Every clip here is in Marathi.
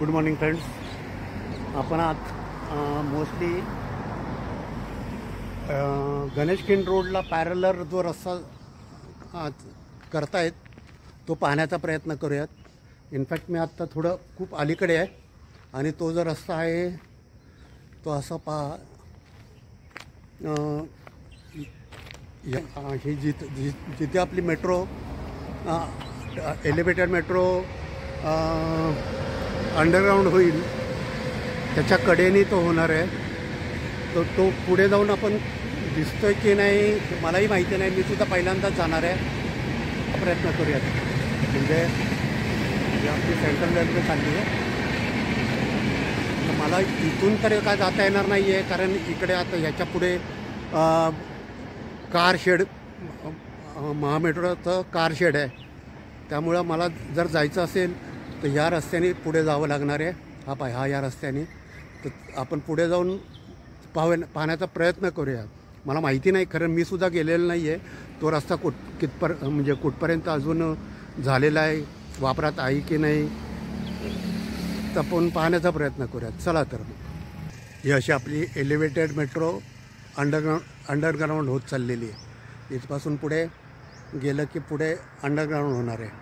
Good morning friends. आपण आज मोस्टली गणेशखिंड रोडला पॅरलर जो रस्ता करतायत तो पाहण्याचा प्रयत्न करूयात. इनफॅक्ट मी आत्ता थोडं खूप अलीकडे आहे आणि तो जो रस्ता आहे तो असा पहा. ही जिथे आपली मेट्रो एलिव्हेटेड मेट्रो अंडरग्राउंड होईल त्याच्या कडेने तो होणार आहे. तो पुढे जाऊन आपण दिसतोय की नाही मलाही माहिती नाही. मी सुद्धा पहिल्यांदाच जाणार आहे. प्रयत्न करूयात. म्हणजे आपली सेंट्रल रेल्वे चालली आहे. मला इथून तर काय जाता येणार नाही आहे कारण इकडे आता ह्याच्या पुढे कार शेड महामेट्रोचं कार शेड आहे. त्यामुळं मला जर जायचं असेल तर ह्या रस्त्याने पुढे जावं लागणार आहे. हा या रस्त्याने. तर आपण पुढे जाऊन पाहण्याचा प्रयत्न करूया. मला माहिती नाही खरं मी सुद्धा गेलेलं नाही आहे. तो रस्ता म्हणजे कुठपर्यंत अजून झालेला आहे वापरात आहे की नाही तर आपण पाहण्याचा प्रयत्न करूया. चला तर ही अशी आपली एलिव्हेटेड मेट्रो अंडरग्राउंड होत चाललेली आहे. इथपासून पुढे गेलं की पुढे अंडरग्राउंड होणार आहे.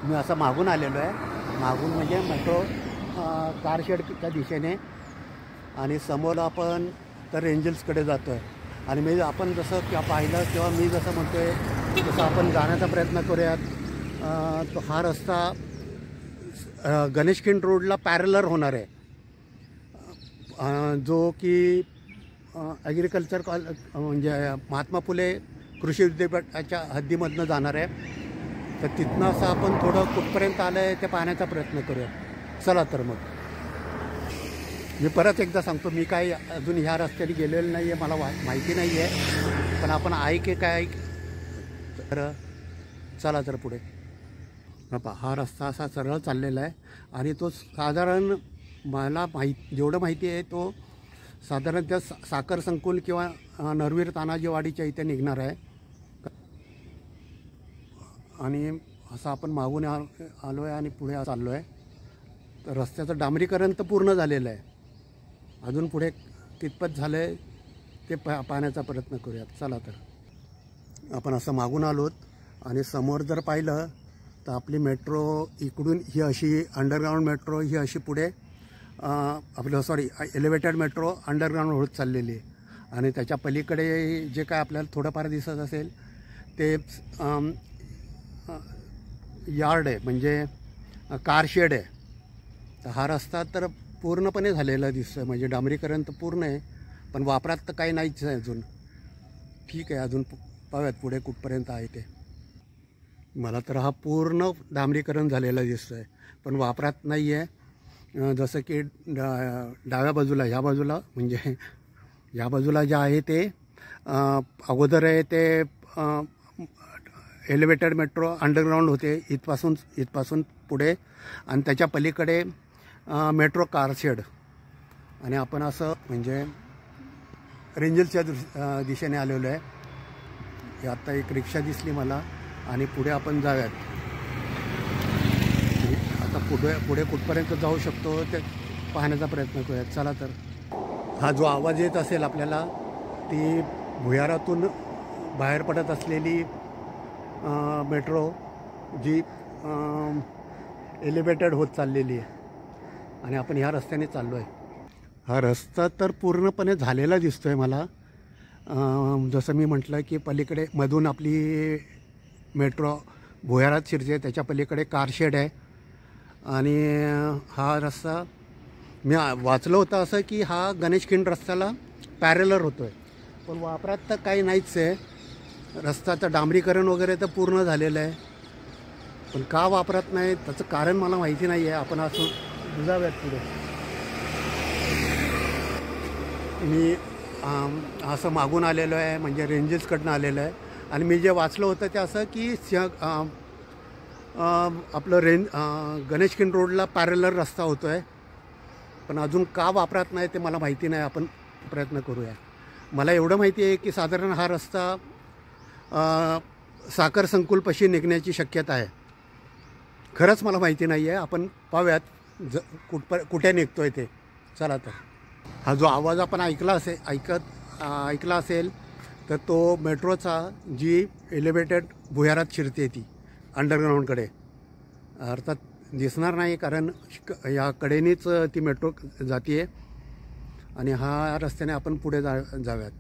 मी असं मागून आलेलो आहे. मागून म्हणजे मेट्रो कारशेडच्या दिशेने आणि समोर आपण तर एंजल्सकडे जातो आहे. आणि आपण जसं किंवा पाहिलं किंवा मी जसं म्हणतो आहे तसं आपण जाण्याचा प्रयत्न करूयात. तो हा रस्ता गणेशखिंड रोडला पॅरलर होणार आहे. जो की ॲग्रिकल्चर म्हणजे महात्मा फुले कृषी विद्यापीठाच्या हद्दीमधनं जाणार आहे. तर तिथनं असं आपण थोडं कुठपर्यंत आलं आहे ते पाहण्याचा प्रयत्न करूया. चला तर मग मी परत एकदा सांगतो मी काय अजून ह्या रस्त्याने गेलेलं नाही आहे. मला माहिती नाही आहे पण आपण आहे की काय तर चला तर पुढे. हा रस्ता असा सरळ चाललेला आहे आणि तो साधारण मला जेवढं माहिती आहे तो साधारण त्या साखर संकुल किंवा नरवीर तानाजीवाडीच्या इथे निघणार आहे. आणि असं आपण मागून आलो आहे आणि पुढे चाललो आहे. तर रस्त्याचं डांबरीकरण तर पूर्ण झालेलं आहे. अजून पुढे कितपत झालं आहे ते पाहण्याचा प्रयत्न करूयात. चला तर आपण असं मागून आलोत आणि समोर जर पाहिलं तर आपली मेट्रो इकडून ही अशी अंडरग्राउंड मेट्रो ही अशी पुढे एलिव्हेटेड मेट्रो अंडरग्राउंड होत चाललेली आहे. आणि त्याच्या पलीकडे जे काय आपल्याला थोडंफार दिसत असेल ते यार्ड आहे म्हणजे कार शेड आहे. तर हा रस्ता तर पूर्णपणे झालेला दिसतो आहे. म्हणजे डांबरीकरण तर पूर्ण आहे पण वापरात तर काही नाहीच आहे अजून. ठीक आहे अजून पाहूयात पुढे कुठपर्यंत आहे ते. मला तर हा पूर्ण डांबरीकरण झालेला दिसतो आहे पण वापरात नाही आहे. जसं की डाव्या बाजूला ह्या बाजूला म्हणजे ह्या बाजूला जे आहे ते अगोदर आहे ते एलिव्हेटेड मेट्रो अंडरग्राउंड होते इथपासून पुढे आणि त्याच्या पलीकडे मेट्रो कार शेड. आणि आपण असं म्हणजे रेंजल्सच्या दिशेने आलेलो आहे. आत्ता एक रिक्षा दिसली मला आणि पुढे आपण जाऊयात. आता पुढे कुठपर्यंत जाऊ शकतो ते पाहण्याचा प्रयत्न करूयात. चला तर हा जो आवाज येत असेल आपल्याला ती भुयारातून बाहेर पडत असलेली मेट्रो जी एलिव्हेटेड होत चाललेली आहे आणि आपण ह्या रस्त्याने चाललो आहे. हा रस्ता तर पूर्णपणे झालेला दिसतो आहे मला. जसं मी म्हटलं की पलीकडे मधून आपली मेट्रो भुयारात शिरते त्याच्या पलीकडे कारशेड आहे. आणि हा रस्ता मी वाचलं होतं असं की हा गणेशखिंड रस्त्याला पॅरलर होतो आहे पण वापरात तर काही नाहीच आहे. रस्त्याचं डांबरीकरण वगैरे तर पूर्ण झालेलं आहे पण का वापरत नाही त्याचं कारण मला माहिती नाही आहे. आपण असं जाऊयात पुढे. मी असं मागून आलेलो आहे म्हणजे रेंजेसकडनं आलेलं आहे. आणि मी जे वाचलं होतं ते असं की आपलं गणेशखिंड रोडला पॅरलर रस्ता होतो आहे पण अजून का वापरात नाही ते मला माहिती नाही. आपण प्रयत्न करूया. मला एवढं माहिती आहे की साधारण हा रस्ता साखर संकुलपाशी निघण्याची शक्यता आहे. खरंच मला माहिती नाही आहे. आपण पाहूयात कुठे निघतो आहे ते. चला तर. हा जो आवाज आपण ऐकला असेल तर तो मेट्रोचा जी एलिव्हेटेड भुयारात शिरते ती अंडरग्राऊंडकडे. अर्थात दिसणार नाही कारण या कडेनीच ती मेट्रो जाते आहे आणि हा रस्त्याने आपण पुढे जाऊयात.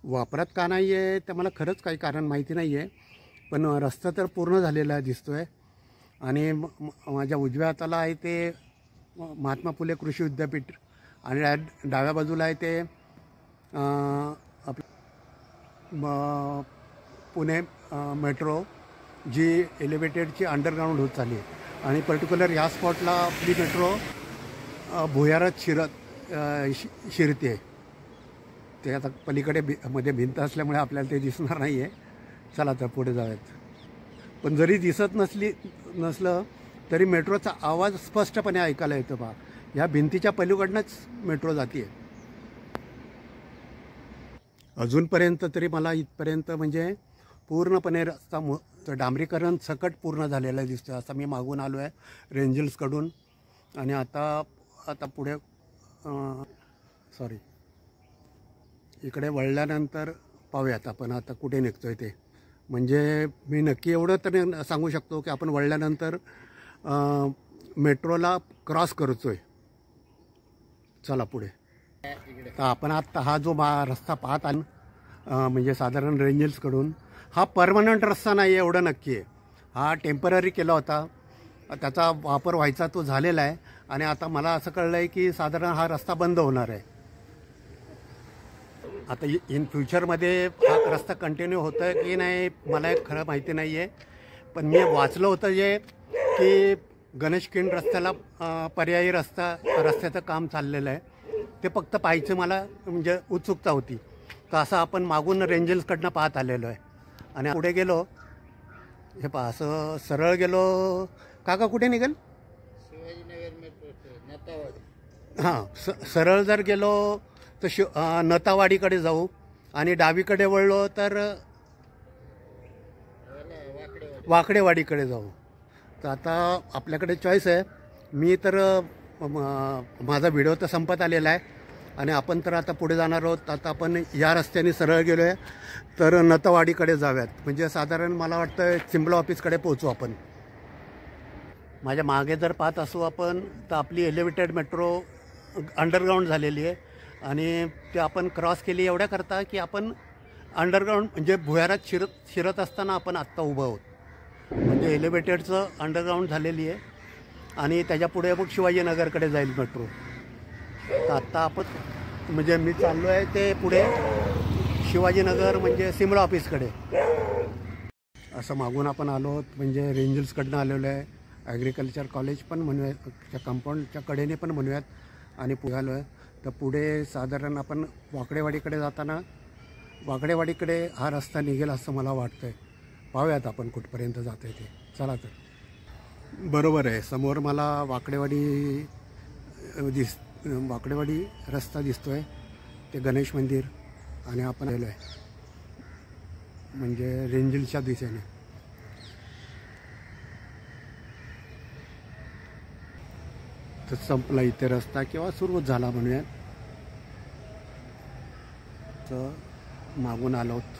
वापरात का नाही आहे ते मला खरंच काही कारण माहिती नाही आहे, पण रस्ता तर पूर्ण झालेला दिसतो आहे. आणि माझ्या उजव्या हाताला आहे ते महात्मा फुले कृषी विद्यापीठ आणि डाव्या बाजूला आहे ते पुणे मेट्रो जी एलिव्हेटेडची अंडरग्राऊंड होत चालली आहे. आणि पर्टिक्युलर या स्पॉटला आपली मेट्रो भुयारात शिरते. ते आता पलीकडे मध्ये भिंत असल्यामुळे आपल्याला ते दिसणार नाही आहे. चला तर पुढे जाऊयात. पण जरी दिसत नसलं तरी मेट्रोचा आवाज स्पष्टपणे ऐकायला येतो. पहा, ह्या भिंतीच्या पलीकडनंच मेट्रो जाते. अजूनपर्यंत तरी मला इथपर्यंत म्हणजे पूर्णपणे रस्ता डांबरीकरण सकट पूर्ण झालेला दिसतो. असं मी मागून आलो आहे रेंजल्सकडून. आणि आता पुढे इकडे वळल्यानंतर पाहूयात आपण आता कुठे निघतो आहे ते. म्हणजे मी नक्की एवढं तरी सांगू शकतो की आपण वळल्यानंतर मेट्रोला क्रॉस करतो आहे. चला पुढे. तर आपण आत्ता हा जो रस्ता पाहत आलो म्हणजे साधारण रेंजल्सकडून हा परमनंट रस्ता नाही आहे एवढं नक्की आहे. हा टेम्पररी केला होता, त्याचा वापर व्हायचा तो झालेला आहे. आणि आता मला असं कळलं आहे की साधारण हा रस्ता बंद होणार आहे. आता इन फ्युचरमध्ये हा रस्ता कंटिन्यू होतं आहे की नाही मला खरं माहिती नाही आहे. पण मी वाचलं होतं की गणेशखिंड रस्त्याला पर्यायी रस्त्याचं काम चाललेलं आहे. ते फक्त पाहायचं मला म्हणजे उत्सुकता होती. तर असं आपण मागून रेंजल्सकडनं पाहत आलेलो आहे. आणि पुढे गेलो, हे पहा असं सरळ गेलो. काका कुठे निघेल? हां, सरळ जर गेलो तर नतावाडीकडे जाऊ आणि डावीकडे वळलो तर वाकडेवाडीकडे जाऊ. तर आता आपल्याकडे चॉईस आहे. मी तर माझा व्हिडिओ तर संपत आलेला आहे आणि आपण तर आता पुढे जाणार आहोत. आता आपण या रस्त्याने सरळ गेलो आहे तर नतवाडीकडे जाऊयात. म्हणजे साधारण मला वाटतं सिम्बल ऑफिसकडे पोहोचू आपण. माझ्या मागे जर पाहत असू आपण तर आपली एलिव्हेटेड मेट्रो अंडरग्राऊंड झालेली आहे. आणि ते आपण क्रॉस केली एवढ्याकरता की आपण अंडरग्राऊंड म्हणजे भुयारात शिरत असताना आपण आत्ता उभं आहोत. म्हणजे एलिव्हेटेडचं अंडरग्राऊंड झालेली आहे आणि त्याच्यापुढे मग शिवाजीनगरकडे जाईल मेट्रो. तर आत्ता आपण म्हणजे मी चाललो आहे ते पुढे शिवाजीनगर म्हणजे सिमला ऑफिसकडे. असं मागून आपण आलो आहोत म्हणजे रेंजल्सकडनं आलेलो आहे. ॲग्रिकल्चर कॉलेज पण म्हणूयात, त्या कंपाऊंडच्या कडेने पण म्हणूयात. आणि पुढे आलो आहे तर पुढे साधारण आपण वाकडेवाडीकडे जाताना वाकडेवाडीकडे हा रस्ता निघेल असं मला वाटतं आहे. पाहूयात आपण कुठपर्यंत जातो आहे ते. चला तर. बरोबर आहे, समोर मला वाकडेवाडी रस्ता दिसतो आहे, ते गणेश मंदिर. आणि आपण आलो आहे म्हणजे रेंजलच्या दिशेने. तर संपला इथे रस्ता किंवा सुरुवात झाला म्हणूयात. तर मागून आलो आहोत.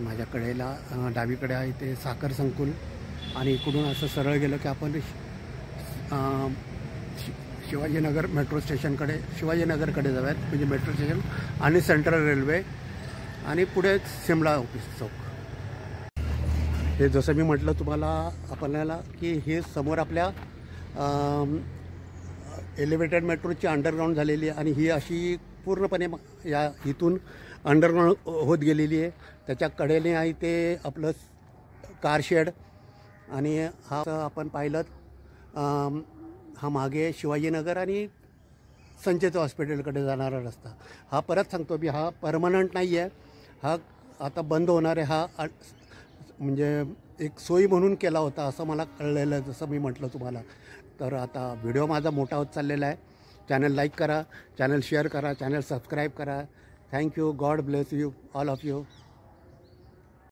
माझ्याकडेला डावीकडे आहे ते साखर संकुल आणि इकडून असं सरळ गेलं की आपण शिवाजीनगर मेट्रो स्टेशनकडे शिवाजीनगरकडे जाऊयात. म्हणजे मेट्रो स्टेशन आणि सेंट्रल रेल्वे आणि पुढे सिमला ऑफिस चौक. हे जसं मी म्हटलं तुम्हाला आपल्याला की हे समोर आपल्या एलिव्हेटेड मेट्रोची अंडरग्राऊंड झालेली आहे आणि ही अशी पूर्णपणे या इथून अंडरग्राऊंड होत गेलेली आहे. त्याच्या कडेने आहे ते आपलं कार शेड. आणि हा आपण पाहिलं हा मागे शिवाजीनगर आणि संचेत हॉस्पिटलकडे जाणारा रस्ता. हा परत सांगतो मी हा परमनंट नाही आहे, हा आता बंद होणार आहे. हा म्हणजे एक सोयी म्हणून केला होता असं मला कळलेलं आहे जसं मी म्हटलं तुम्हाला. तर आता व्हिडिओ माझा मोठा होत चाललेला आहे. चॅनल लाईक करा, चॅनल शेअर करा, चॅनल सबस्क्राईब करा. Thank you. God bless you all of you.